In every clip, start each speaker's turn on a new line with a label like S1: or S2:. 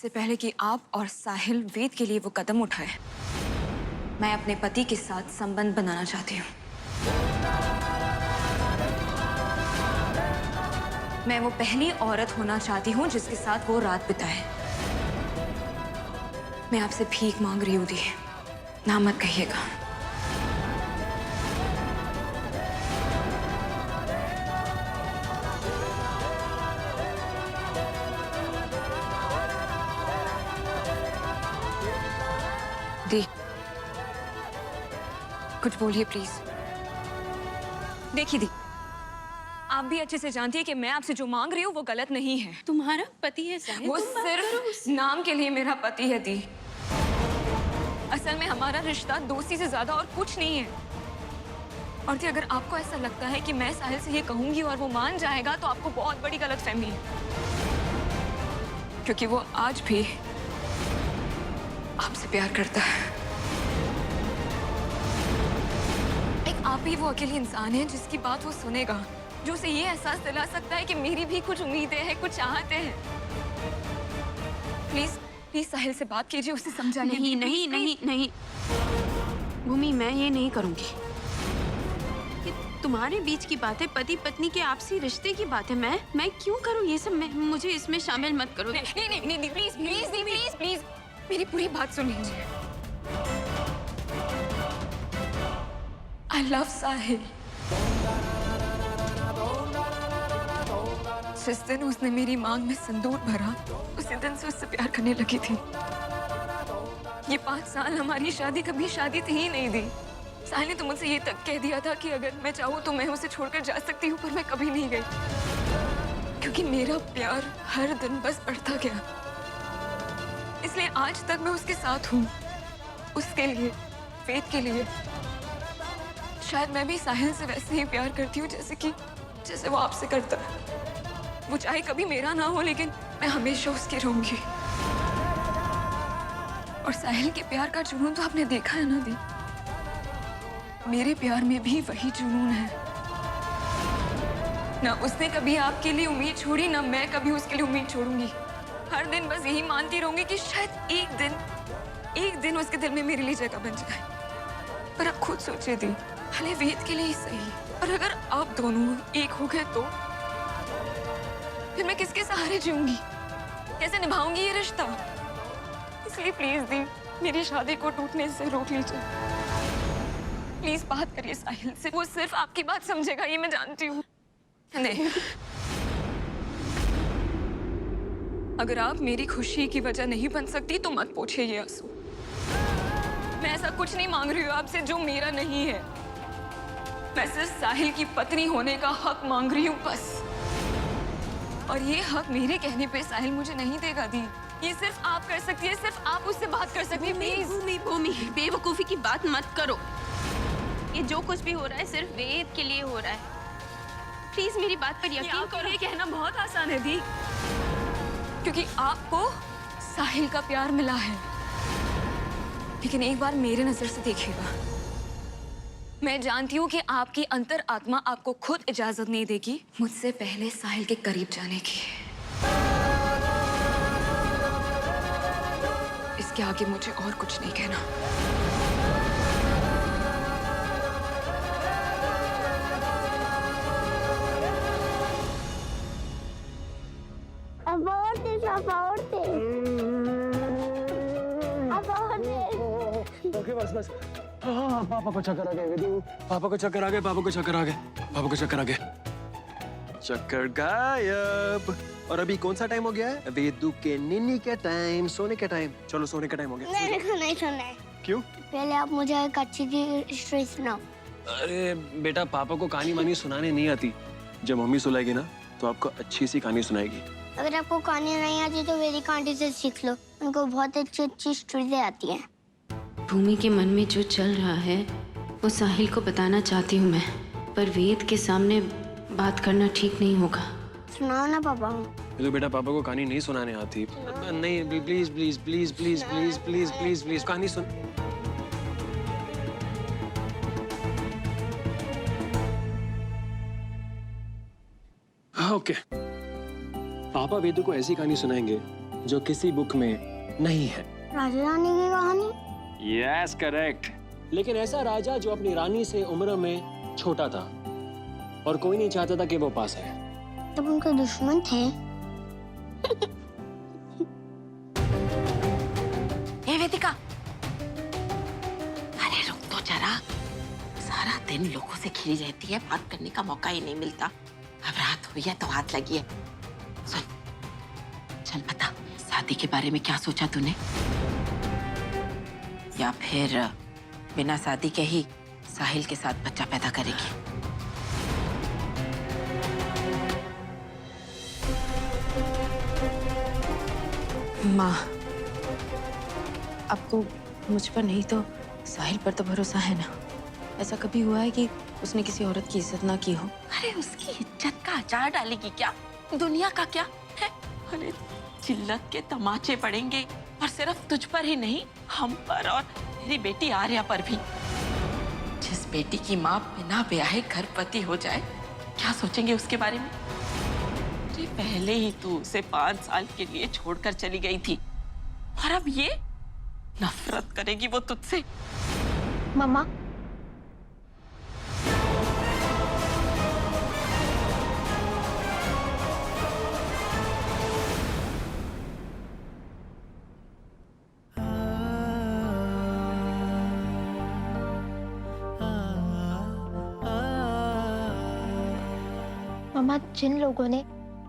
S1: इससे पहले कि आप और साहिल वेद के लिए वो कदम उठाए, मैं अपने पति के साथ संबंध बनाना चाहती हूँ। मैं वो पहली औरत होना चाहती हूँ जिसके साथ वो रात बिताए। मैं आपसे भीख मांग रही हूँ दी, ना मत कहिएगा। दी, कुछ बोलिए प्लीज। देखिए दी, आप भी अच्छे से जानती है कि मैं आपसे जो मांग रही हूँ वो गलत नहीं है।
S2: तुम्हारा पति है साहिल,
S1: वो सिर्फ नाम के लिए मेरा पति है दी। असल में हमारा रिश्ता दोस्ती से ज्यादा और कुछ नहीं है। और दी, अगर आपको ऐसा लगता है कि मैं साहिल से ये कहूंगी और वो मान जाएगा तो आपको बहुत बड़ी गलतफहमी है, क्योंकि वो आज भी आपसे प्यार करता है। एक आप ही वो अकेली इंसान है जिसकी बात वो सुनेगा, जो उसे ये एहसास दिला सकता है कि मेरी भी कुछ उम्मीदें हैं, कुछ चाहते हैं। प्लीज प्लीज साहिल से बात कीजिए, उसे समझाइए।
S2: नहीं नहीं नहीं नहीं भूमि, मैं ये नहीं करूंगी। ये तुम्हारे बीच की बात है, पति पत्नी के आपसी रिश्ते की बात है। मैं क्यों करूं ये सब? मुझे इसमें शामिल मत करो।
S1: नहीं नहीं नहीं प्लीज प्लीज प्लीज प्लीज मेरी पूरी बात सुन लीजिए। आई लव साहिल। जिस दिन उसने मेरी मांग में सिंदूर भरा, उसी दिन से उससे प्यार करने लगी थी। ये 5 साल हमारी शादी कभी शादी थी ही नहीं दी। साहिल ने तो मुझसे ये तक कह दिया था कि अगर मैं चाहूँ तो मैं उसे छोड़कर जा सकती हूँ, पर मैं कभी नहीं गई, क्योंकि मेरा प्यार हर दिन बस बढ़ता गया। इसलिए आज तक मैं उसके साथ हूँ, उसके लिए, वेद के लिए। शायद मैं भी साहिल से वैसे ही प्यार करती हूँ जैसे वो आपसे करता है। वो चाहे कभी मेरा ना हो, लेकिन मैं हमेशा उसकी रहूंगी। और साहिल के प्यार का जुनून तो आपने देखा है ना दी। मेरे प्यार में भी वही जुनून है। ना उसने कभी आपके लिए उम्मीद छोड़ी, ना मैं कभी उसके लिए उम्मीद छोड़ूंगी। हर दिन बस यही मानती रहूंगी कि शायद एक दिन उसके दिल में मेरे लिए जगह बन जाए। पर आप खुद सोचिए दी, भले वेद के लिए ही सही, और अगर आप दोनों एक हो गए तो फिर मैं किसके सहारे जीऊंगी? कैसे निभाऊंगी ये रिश्ता? इसलिए प्लीज दी, मेरी शादी को टूटने से रोक लीजिए। प्लीज बात करिए साहिल से, वो सिर्फ आपकी बात समझेगा, ये मैं जानती हूँ। नहीं, अगर आप मेरी खुशी की वजह नहीं बन सकती तो मत पूछिए ये आंसू। मैं ऐसा कुछ नहीं मांग रही हूँ आपसे जो मेरा नहीं है। मैं सिर्फ साहिल की पत्नी होने का हक मांग रही हूँ, बस। और ये हक मेरे कहने पे साहिल मुझे नहीं देगा दी। ये सिर्फ आप कर सकती है, सिर्फ आप उससे बात कर सकती है। प्लीज
S2: भूमि, बेवकूफी की बात मत करो। ये जो कुछ भी हो रहा है सिर्फ वेद के लिए हो रहा है। प्लीज मेरी बात पर यकीन करो।
S1: ये कहना बहुत आसान है दी, क्योंकि आपको साहिल का प्यार मिला है। लेकिन एक बार मेरे नजर से देखिएगा, मैं जानती हूँ कि आपकी अंतर आत्मा आपको खुद इजाजत नहीं देगी मुझसे पहले साहिल के करीब जाने की। इसके आगे मुझे और कुछ नहीं कहना।
S3: ओके बस। हाँ, पापा को चक्कर आ गए। पापा को चक्कर आ गए। पापा को चक्कर आ गए। चक्कर गायब। और अभी कौन सा टाइम हो गया है? वेदू के निन्नी के टाइम, सोने के टाइम। चलो सोने का टाइम हो गया।
S4: मेरे को नहीं सुनना है।
S3: क्यों?
S4: पहले आप मुझे एक अच्छी सी स्टोरी सुनाओ।
S3: अरे बेटा, पापा को कहानी वानी सुनाने नहीं आती। जब मम्मी सुनाएगी ना तो आपको अच्छी सी कहानी सुनाएगी।
S4: अगर आपको कहानी नहीं आती तो वेदिका आंटी से सीख लो, उनको बहुत अच्छी स्टोरी आती है।
S2: भूमि के मन में जो चल रहा है वो साहिल को बताना चाहती हूँ मैं, पर वेद के सामने बात करना ठीक नहीं होगा।
S4: सुनाओ ना पापा।
S3: तो बेटा, पापा को कहानी नहीं सुनाने आती। नहीं, please please please please please please please please कहानी सुन। ओके, पापा वेदू को ऐसी कहानी सुनाएंगे जो किसी बुक में नहीं है।
S4: राजा रानी की कहानी?
S3: Yes, correct. लेकिन ऐसा राजा जो अपनी रानी से उम्र में छोटा था और कोई नहीं चाहता था कि वो पास आए।
S4: तब उनके दुश्मन थे।
S2: ए वेदिका, अरे रुक तो जरा, सारा दिन लोगों से घिरी रहती है, बात करने का मौका ही नहीं मिलता। अब रात हुई है तो हाथ लगी है। सुन, चल बता, शादी के बारे में क्या सोचा तूने? या फिर बिना शादी के ही साहिल के साथ बच्चा पैदा करेगी? माँ, अब तो मुझ पर नहीं तो साहिल पर तो भरोसा है ना। ऐसा कभी हुआ है कि उसने किसी औरत की इज्जत ना की हो? अरे उसकी इज्जत का अचार डालेगी क्या? दुनिया का क्या है? अरे जिल्लत के तमाचे पड़ेंगे, और सिर्फ तुझ पर ही नहीं, हम पर और मेरी बेटी आर्या पर भी। जिस बेटी की माँ बिना ब्याहे गर्भवती हो जाए, क्या सोचेंगे उसके बारे में? अरे पहले ही तू उसे 5 साल के लिए छोड़कर चली गई थी, और अब ये नफरत करेगी वो तुझसे।
S4: मम्मा, मम्मा, जिन लोगों ने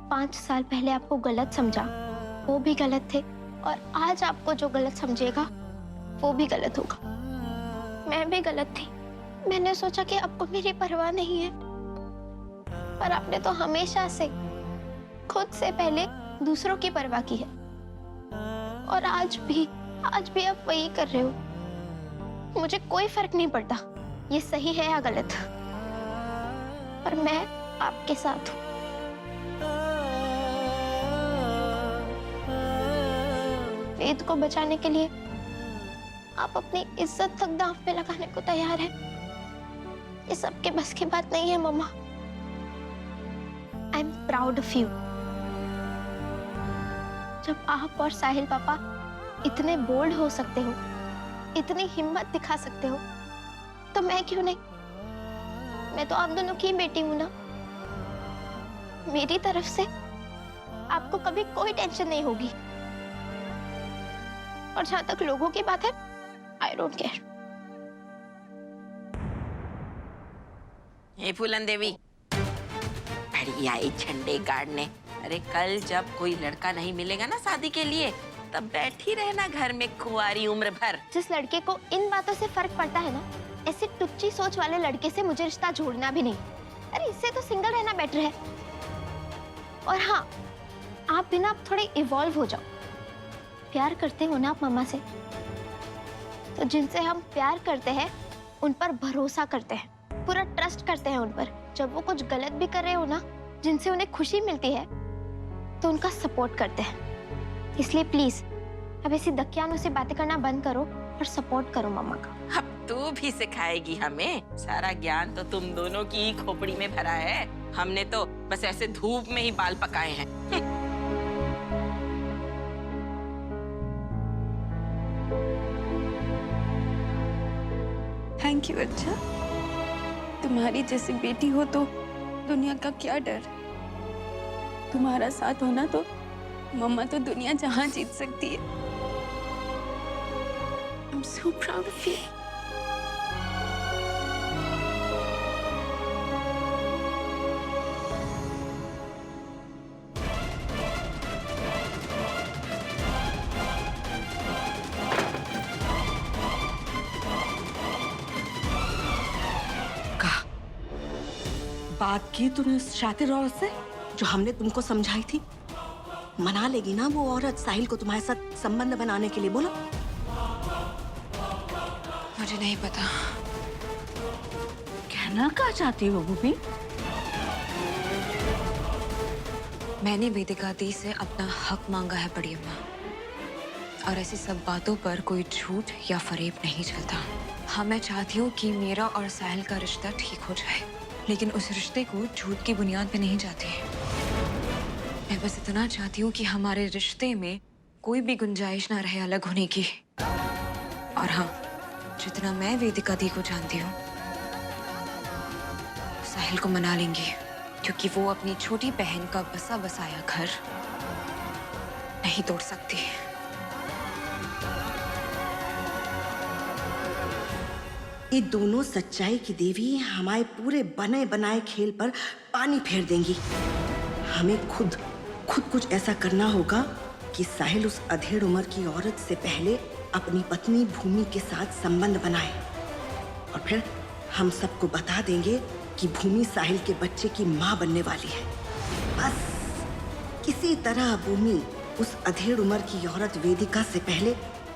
S4: 5 साल पहले आपको गलत समझा वो भी गलत थे, और आज आपको जो गलत समझेगा वो भी गलत होगा। मैं भी गलत थी। मैंने सोचा कि आपको मेरी परवाह नहीं है, पर आपने तो हमेशा से खुद से पहले दूसरों की परवाह की है, और आज भी आप वही कर रहे हो। मुझे कोई फर्क नहीं पड़ता ये सही है या गलत, पर मैं आपके साथ हूँ। वेद को बचाने के लिए आप अपनी इज्जत तक दांव पे लगाने को तैयार हैं। ये सबके बस की बात नहीं है मम्मा। I am proud of you. जब आप और साहिल पापा इतने बोल्ड हो सकते हो, इतनी हिम्मत दिखा सकते हो, तो मैं क्यों नहीं? मैं तो आप दोनों की बेटी हूं ना। मेरी तरफ से आपको कभी कोई टेंशन नहीं होगी, और जहां तक लोगों की बात है, आई डोंट केयर।
S2: हे फूलन देवी, बड़ी आई झंडे गाड़ने। अरे कल जब कोई लड़का नहीं मिलेगा ना शादी के लिए, तब बैठी रहना घर में कुंवारी उम्र भर।
S4: जिस लड़के को इन बातों से फर्क पड़ता है ना, ऐसे टुच्ची सोच वाले लड़के से मुझे रिश्ता जोड़ना भी नहीं। अरे इससे तो सिंगल रहना बेटर है। और हाँ, आप भी ना थोड़े इवॉल्व हो जाओ। प्यार करते हो ना आप मम्मा से, तो जिनसे हम प्यार करते हैं उन पर भरोसा करते हैं, पूरा ट्रस्ट करते हैं उन पर। जब वो कुछ गलत भी कर रहे हो ना, जिनसे उन्हें खुशी मिलती है, तो उनका सपोर्ट करते हैं। इसलिए प्लीज अब ऐसी दकियानों से बातें करना बंद करो और सपोर्ट करो मम्मा का।
S2: अब तू भी सिखाएगी हमें? सारा ज्ञान तो तुम दोनों की ही खोपड़ी में भरा है। हमने तो बस ऐसे धूप में ही बाल पकाए हैं।
S1: Thank you. अच्छा, तुम्हारी जैसी बेटी हो तो दुनिया का क्या डर। तुम्हारा साथ होना तो मम्मा तो दुनिया जहां जीत सकती है। I'm so proud of you.
S5: बात की तूने उस शातिर औरत से जो हमने तुमको समझाई थी? मना लेगी ना वो औरत साहिल को तुम्हारे साथ संबंध बनाने के लिए? बोलो।
S1: मुझे नहीं पता।
S5: कहना क्या चाहती हो भूमि?
S1: मैंने वेदिका दी से अपना हक मांगा है बड़ी अम्मा, और ऐसी सब बातों पर कोई झूठ या फरेब नहीं चलता। हाँ, मैं चाहती हूँ कि मेरा और साहिल का रिश्ता ठीक हो जाए, लेकिन उस रिश्ते को झूठ की बुनियाद पे नहीं चाहती। मैं बस इतना चाहती हूँ कि हमारे रिश्ते में कोई भी गुंजाइश ना रहे अलग होने की। और हाँ, जितना मैं वेदिका दी को जानती हूँ, साहिल को मना लेंगी, क्योंकि वो अपनी छोटी बहन का बसा बसाया घर नहीं तोड़ सकती।
S5: ये दोनों सच्चाई की देवी हमारे पूरे बने बनाए खेल पर पानी फेर देंगी। हमें खुद कुछ ऐसा करना होगा कि साहिल उस अधेड़ उम्र की औरत से पहले अपनी पत्नी भूमि के साथ संबंध बनाए, और फिर हम सबको बता देंगे कि भूमि साहिल के बच्चे की माँ बनने वाली है। बस किसी तरह भूमि उस अधेड़ उम्र की औरत वेदिका से पहले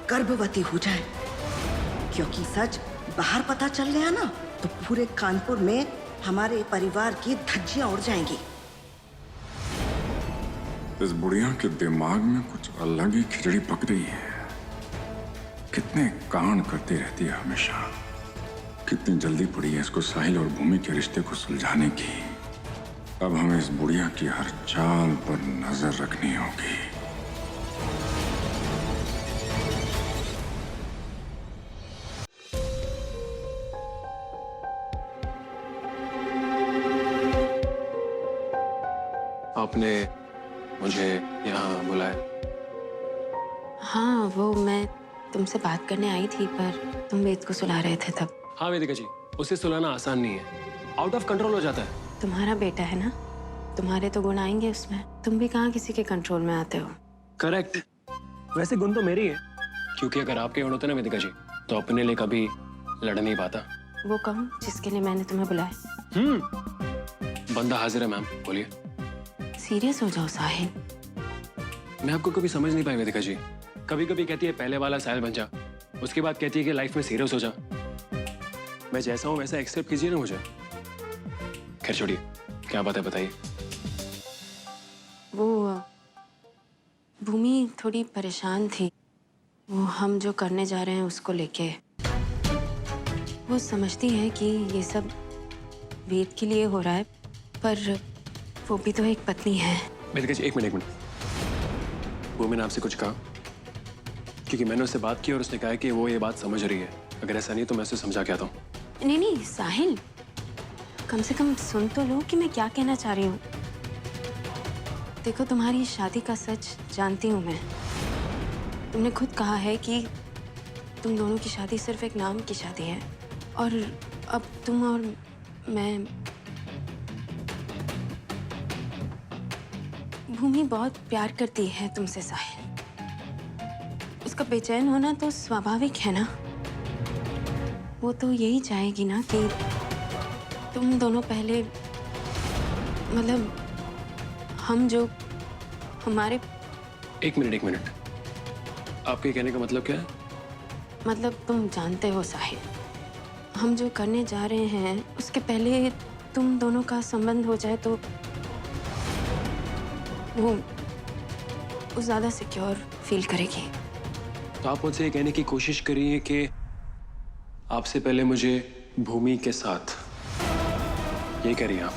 S5: गर्भवती हो जाए, क्योंकि सच बाहर पता चल गया ना तो पूरे कानपुर में हमारे परिवार की धज्जियां उड़ जाएंगी।
S6: इस बुढ़िया के दिमाग में कुछ अलग ही खिचड़ी पक रही है। कितने कांड करती रहती है हमेशा। कितनी जल्दी पड़ी है इसको साहिल और भूमि के रिश्ते को सुलझाने की। अब हमें इस बुढ़िया की हर चाल पर नजर रखनी होगी।
S3: आपने मुझे यहाँ बुलाया?
S2: हाँ, वो मैं तुमसे बात करने आई थी, पर तुम वेद को सुला रहे थे तब।
S3: हाँ वेदिका जी, उसे सुलाना आसान नहीं है, आउट ऑफ कंट्रोल हो जाता है।
S2: तुम्हारा बेटा है ना, तुम्हारे तो गुण आएंगे उसमें। तुम भी कहाँ किसी के कंट्रोल में आते हो।
S3: करेक्ट। वैसे गुण तो मेरी है, क्योंकि अगर आपके गुण होते ना वेदिका जी, तो अपने लिए कभी लड़ नहीं पाता।
S2: वो कौन जिसके लिए मैंने तुम्हें बुलाया?
S3: बंदा हाजिर है मैम, बोलिए।
S2: सीरियस हो जाओ साहिल।
S3: मैं आपको कभी समझ नहीं पाई वेदिका जी। कभी कभी कहती है पहले वाला साहिल बन जा, उसके बाद कहती है कि लाइफ में सीरियस हो जा। मैं जैसा हूं वैसा एक्सेप्ट कीजिए ना मुझे। खैर छोड़िए, क्या बात है बताइए।
S2: वो भूमि थोड़ी परेशान थी, वो हम जो करने जा रहे हैं उसको लेके। वो समझती है कि ये सब वेद के लिए हो रहा है, पर वो भी तो एक पत्नी है।
S3: वेदिका जी एक मिनट। भूमि ने आपसे कुछ कहा? क्योंकि मैंने उससे बात की और उसने कहा कि वो ये बात समझ रही है। अगर ऐसा नहीं तो मैं उसे समझा के आता हूँ।
S2: नहीं साहिल, कम से कम सुन तो लो कि मैं क्या कहना चाह रही हूँ। देखो, तुम्हारी शादी का सच जानती हूँ मैं। तुमने खुद कहा है कि तुम दोनों की शादी सिर्फ एक नाम की शादी है, और अब तुम और मैं। भूमि बहुत प्यार करती है तुमसे साहिल। उसका बेचैन होना तो स्वाभाविक है ना। वो तो यही चाहेगी ना कि तुम दोनों पहले, मतलब हम जो हमारे।
S3: एक मिनट, आपके कहने का मतलब क्या है?
S2: मतलब तुम जानते हो साहिल, हम जो करने जा रहे हैं उसके पहले तुम दोनों का संबंध हो जाए तो वो ज्यादा सिक्योर फील करेगी।
S3: तो आप मुझसे ये कहने की कोशिश करिए कि आपसे पहले मुझे भूमि के साथ, ये करिए आप।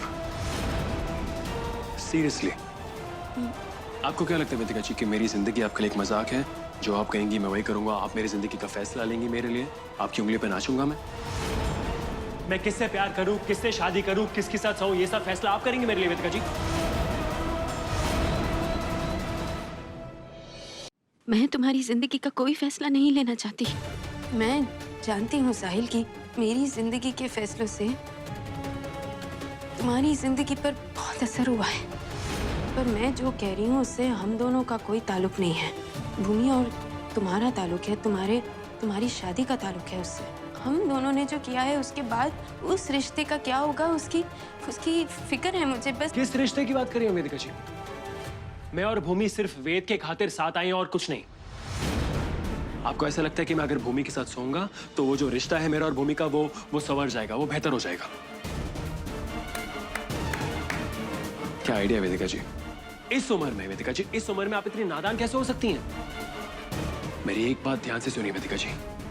S3: सीरियसली आपको क्या लगता है वेदिका जी कि मेरी जिंदगी आपके लिए एक मजाक है? जो आप कहेंगी मैं वही करूंगा। आप मेरी जिंदगी का फैसला लेंगी मेरे लिए, आपकी उंगली पे नाचूंगा मैं किससे प्यार करूं, किससे शादी करूं, किसके साथ सोऊं, ये सब फैसला आप करेंगे मेरे लिए वेदिका जी?
S2: मैं तुम्हारी जिंदगी का कोई फैसला नहीं लेना चाहती। मैं जानती हूँ साहिल कि मेरी जिंदगी के फैसलों से तुम्हारी जिंदगी पर बहुत असर हुआ है, पर मैं जो कह रही हूँ उससे हम दोनों का कोई ताल्लुक नहीं है। भूमि और तुम्हारा ताल्लुक है, तुम्हारी शादी का ताल्लुक है उससे। हम दोनों ने जो किया है उसके बाद उस रिश्ते का क्या होगा उसकी फिक्र है मुझे बस।
S3: किस रिश्ते की बात कर रही हो वेदिका जी? मैं और भूमि सिर्फ वेद के खातिर साथ आए हैं और कुछ नहीं। आपको ऐसा लगता है कि मैं अगर भूमि के साथ सोऊंगा तो वो जो रिश्ता है मेरा और भूमि का वो संवर जाएगा, वो बेहतर हो जाएगा? क्या आइडिया वेदिका जी? इस उम्र में वेदिका जी, इस उम्र में आप इतनी नादान कैसे हो सकती हैं? मेरी एक बात ध्यान से सुनिए वेदिका जी,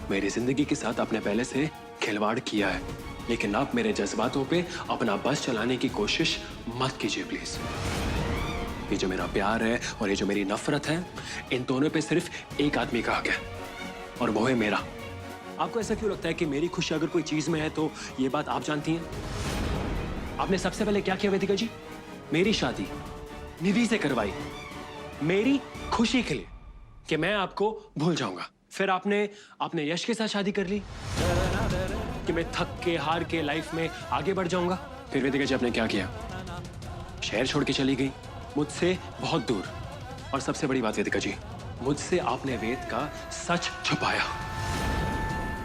S3: मेरी जिंदगी के साथ आपने पहले से खिलवाड़ किया है, लेकिन आप मेरे जज्बातों पे अपना बस चलाने की कोशिश मत कीजिए प्लीज। ये जो मेरा प्यार है और ये जो मेरी नफरत है, इन दोनों पे सिर्फ एक आदमी का हक है, और वो है मेरा। आपको ऐसा क्यों लगता है कि मेरी खुशी अगर कोई चीज में है तो ये बात आप जानती हैं? आपने सबसे पहले क्या किया वेदिका जी? मेरी शादी निधि से करवाई, मेरी खुशी के लिए, कि मैं आपको भूल जाऊंगा। फिर आपने यश के साथ शादी कर ली कि मैं थक के हार के लाइफ में आगे बढ़ जाऊंगा। फिर वेदिका जी आपने क्या किया? शहर छोड़ के चली गई, मुझसे बहुत दूर। और सबसे बड़ी बात वेदिका जी, मुझसे आपने वेद का सच छुपाया।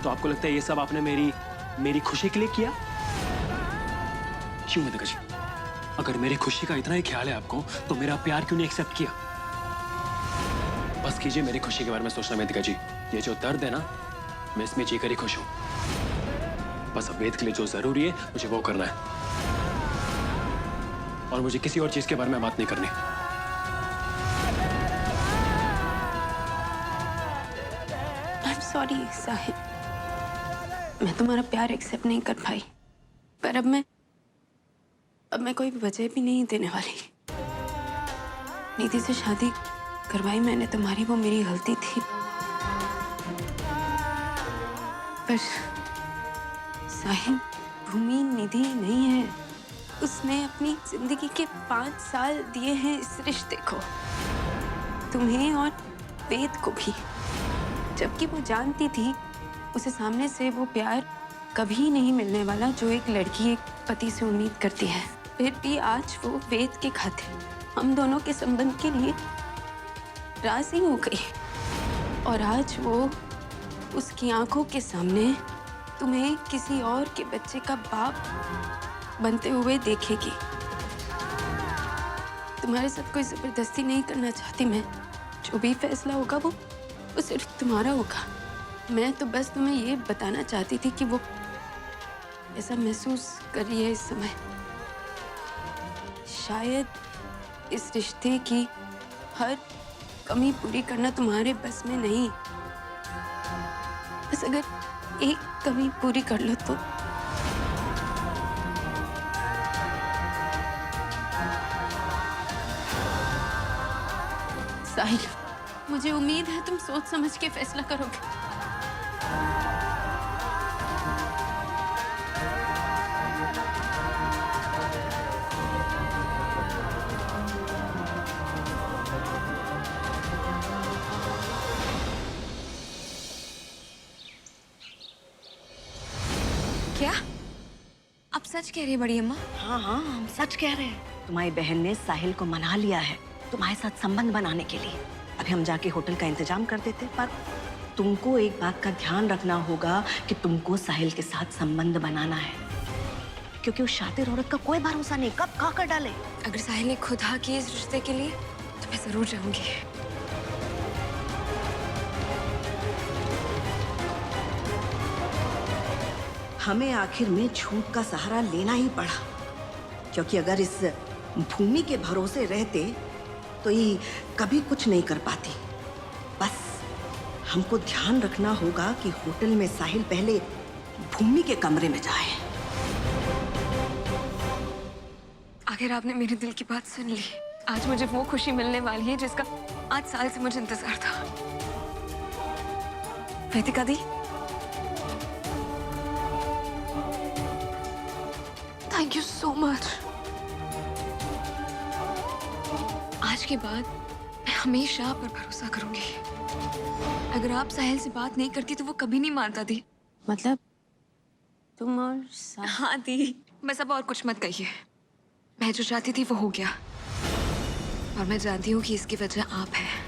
S3: तो आपको लगता है ये सब आपने मेरी खुशी के लिए किया? क्यों वेदिका जी? अगर मेरी खुशी का इतना ही ख्याल है आपको, तो मेरा प्यार क्यों नहीं एक्सेप्ट किया? बस कीजिए मेरी खुशी के बारे में सोचना वेदिका जी। ये जो दर्द है ना, मैं इसमें जीकर ही खुश हूं। बस अब वेद के लिए जो जरूरी है मुझे वो करना है, और मुझे किसी और चीज के बारे में बात नहीं करनी।
S2: I'm sorry साहिल, मैं तुम्हारा प्यार एक्सेप्ट नहीं कर पाई, पर अब मैं कोई वजह भी नहीं देने वाली। निधि से शादी करवाई मैंने तुम्हारी, वो मेरी गलती थी, पर साहिल, भूमि निधि नहीं है। उसने अपनी जिंदगी के 5 साल दिए हैं इस रिश्ते को, तुम्हें और वेद को भी, जबकि वो जानती थी उसे सामने से वो प्यार कभी नहीं मिलने वाला जो एक लड़की एक पति से उम्मीद करती है। फिर भी आज वो वेद के खातिर हम दोनों के संबंध के लिए राजी हो गई, और आज वो उसकी आंखों के सामने तुम्हें किसी और के बच्चे का बाप बनते हुए देखेगी। तुम्हारे साथ कोई जबरदस्ती नहीं करना चाहती मैं, जो भी फैसला होगा वो सिर्फ तुम्हारा होगा। मैं तो बस तुम्हें ये बताना चाहती थी कि वो ऐसा महसूस कर रही है इस समय। शायद इस रिश्ते की हर कमी पूरी करना तुम्हारे बस में नहीं, बस अगर एक कमी पूरी कर लो तो। साहिल, मुझे उम्मीद है तुम सोच समझ के फैसला करोगे।
S1: क्या आप सच कह रही है बड़ी अम्मा?
S5: हाँ हाँ, हम सच कह रहे हैं। तुम्हारी बहन ने साहिल को मना लिया है तुम्हारे साथ संबंध बनाने के लिए। अभी हम जाके होटल का इंतजाम कर देते, पर तुमको एक बात का ध्यान रखना होगा कि तुमको साहिल के साथ संबंध बनाना है, क्योंकि उस शातिर औरत का कोई भरोसा नहीं, कब खा कर डाले।
S1: अगर साहिल ने खुद हाँ की इस रिश्ते के लिए तो मैं जरूर जाऊंगी।
S5: हमें आखिर में झूठ का सहारा लेना ही पड़ा, क्योंकि अगर इस भूमि के भरोसे रहते तो ये कभी कुछ नहीं कर पाती। बस हमको ध्यान रखना होगा कि होटल में साहिल पहले भूमि के कमरे में जाए।
S1: आखिर आपने मेरे दिल की बात सुन ली। आज मुझे वो खुशी मिलने वाली है जिसका 8 साल से मुझे इंतजार था। वेदिका दी, थैंक यू सो मच। आज के बाद मैं हमेशा आप पर भरोसा करूंगी। अगर आप साहिल से बात नहीं करती तो वो कभी नहीं मानता दी।
S2: मतलब तुम और साहिल?
S1: हाँ दी, बस अब और कुछ मत कहिए। मैं जो चाहती थी वो हो गया, और मैं जानती हूँ कि इसकी वजह आप हैं।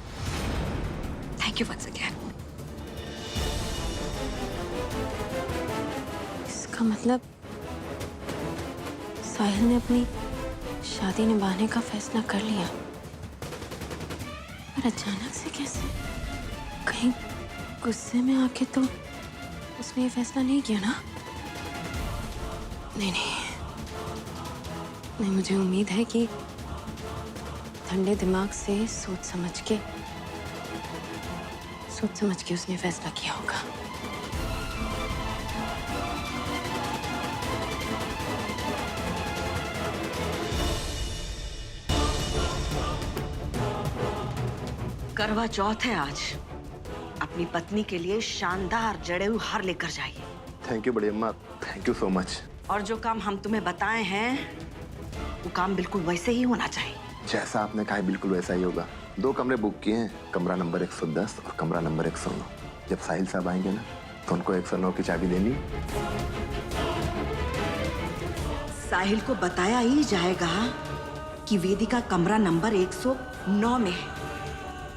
S1: Thank you once again.
S2: इसका मतलब साहिल ने अपनी शादी निभाने का फैसला कर लिया, पर अचानक से कैसे? कहीं गुस्से में आके तो उसने ये फैसला नहीं किया ना? नहीं नहीं नहीं, मुझे उम्मीद है कि ठंडे दिमाग से सोच समझ के उसने फैसला किया होगा।
S5: करवा चौथ है आज। अपनी पत्नी के लिए शानदार जड़ेऊ हार लेकर जाइए।
S7: थैंक यू बड़ी अम्मा, थैंक यू सो मच।
S5: और जो काम हम तुम्हें बताए हैं वो काम बिल्कुल वैसे ही होना चाहिए।
S7: जैसा आपने कहा है बिल्कुल वैसा ही होगा। 2 कमरे बुक किए हैं, कमरा नंबर 110 और कमरा नंबर 109। जब साहिल साहब आएंगे ना तो उनको 109 की चाबी देनी।
S5: साहिल को बताया ही जाएगा कि वेदिका कमरा नंबर 109 में है,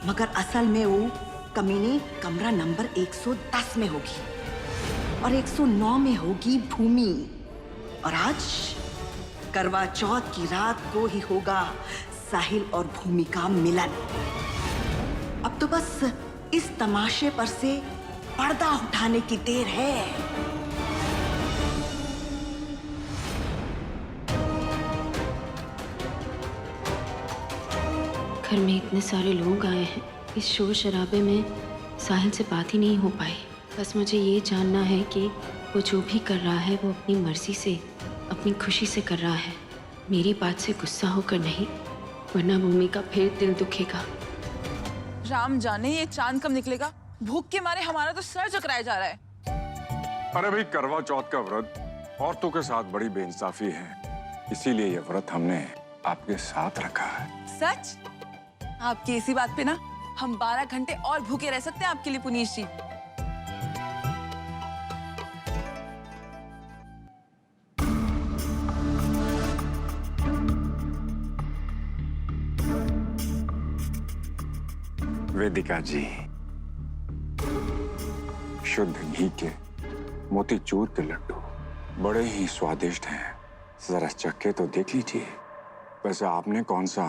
S5: मगर असल में वो कमीनी कमरा नंबर 110 में होगी और 109 में होगी भूमि। और आज करवा चौथ की रात को ही होगा साहिल और भूमि का मिलन। अब तो बस इस तमाशे पर से पर्दा उठाने की देर है।
S2: घर में इतने सारे लोग आए हैं, इस शोर शराबे में साहिल से बात ही नहीं हो पाई। बस मुझे ये जानना है कि वो जो भी कर रहा है वो अपनी मर्जी से, अपनी खुशी से कर रहा है, मेरी बात से गुस्सा होकर नहीं, वरना भूमि का फिर दिल दुखेगा।
S8: राम जाने ये चांद कब निकलेगा। भूख के मारे हमारा तो सर चकराया जा रहा है।
S6: अरे भाई, करवा चौथ का व्रत औरतों के साथ बड़ी बेइंसाफी है, इसीलिए ये व्रत हमने आपके साथ रखा है।
S8: सच? आपकी इसी बात पे ना हम 12 घंटे और भूखे रह सकते हैं आपके लिए पुनीश जी।
S6: वेदिका जी, शुद्ध घी के मोतीचूर के लड्डू बड़े ही स्वादिष्ट हैं, जरा चखे तो देख लीजिए। वैसे आपने कौन सा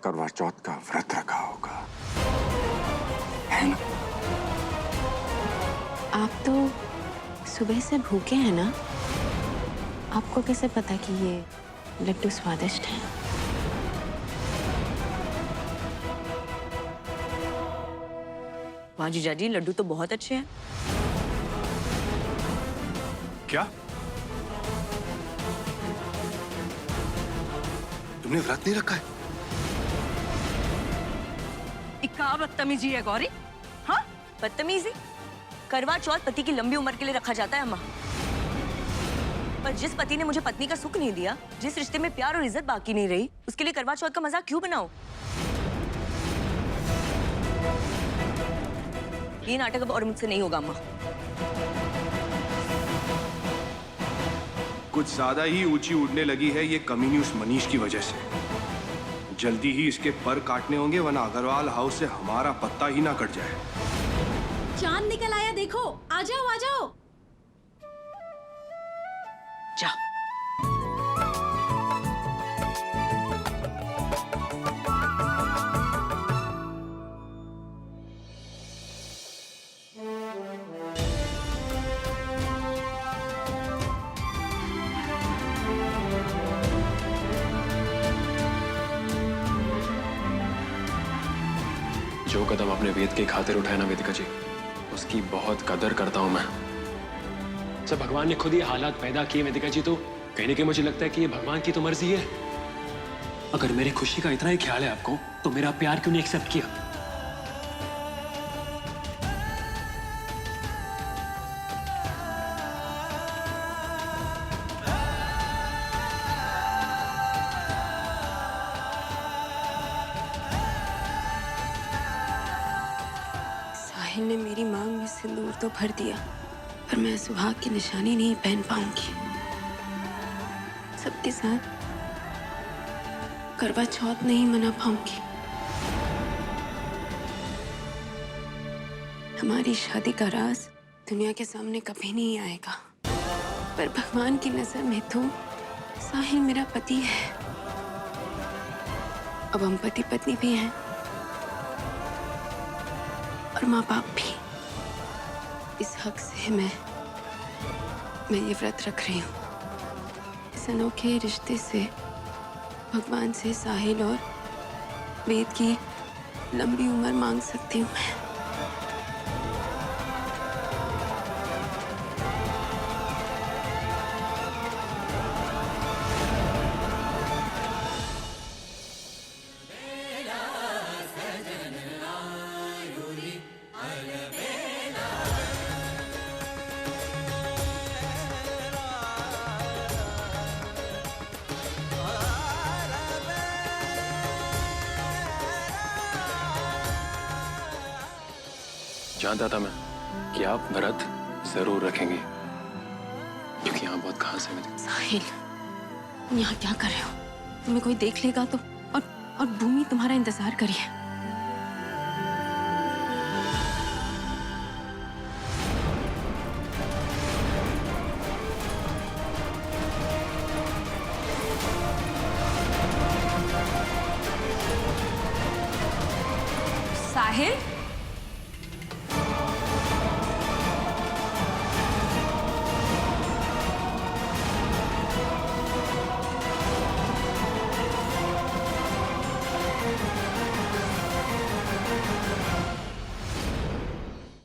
S6: करवा चौथ का व्रत रखा होगा, है ना?
S2: आप तो सुबह से भूखे हैं ना? आपको कैसे पता कि ये लड्डू स्वादिष्ट हैं?
S9: वाह जीजा जी, लड्डू तो बहुत अच्छे हैं।
S10: क्या तुमने व्रत नहीं रखा है?
S9: क्या बदतमीजी है गौरी? हाँ, बदतमीजी? करवा चौथ पति की लंबी उम्र के लिए रखा जाता है अम्मा। पर जिस पति ने मुझे पत्नी का सुख नहीं दिया, जिस रिश्ते में प्यार और इज्जत बाकी नहीं रही, उसके लिए करवा चौथ का मजाक क्यों बनाओ? ये नाटक अब और मुझसे नहीं होगा अम्मा।
S10: कुछ ज्यादा ही ऊंची उड़ने लगी है ये कमीनी उस मनीष की वजह से। जल्दी ही इसके पर काटने होंगे, वरना अग्रवाल हाउस से हमारा पत्ता ही ना कट जाए।
S11: चांद निकल आया, देखो। आ जाओ आ जाओ।
S5: जाओ।
S3: जो कदम अपने वेद के खातिर उठाए ना वेदिका जी, उसकी बहुत कदर करता हूं मैं। जब भगवान ने खुद ये हालात पैदा किए वेदिका जी, तो कहीं ना कहीं मुझे लगता है कि ये भगवान की तो मर्जी है। अगर मेरी खुशी का इतना ही ख्याल है आपको, तो मेरा प्यार क्यों नहीं एक्सेप्ट किया?
S2: साहिल ने मेरी मांग में सिंदूर तो भर दिया, पर मैं सुहाग की निशानी नहीं पहन पाऊंगी। सबके साथ करवा चौथ नहीं मना पाऊंगी। हमारी शादी का राज दुनिया के सामने कभी नहीं आएगा, पर भगवान की नजर में तो साहिल मेरा पति है। अब हम पति पत्नी भी हैं और माँ बाप भी। इस हक से मैं ये व्रत रख रही हूँ। इस अनोखे रिश्ते से भगवान से साहिल और वेद की लंबी उम्र मांग सकती हूँ मैं।
S3: जानता था मैं कि आप व्रत जरूर रखेंगी, क्योंकि यहाँ बहुत खास है मेरे।
S2: साहिल, तुम यहाँ क्या कर रहे हो? तुम्हें कोई देख लेगा तो। और भूमि तुम्हारा इंतजार करी है।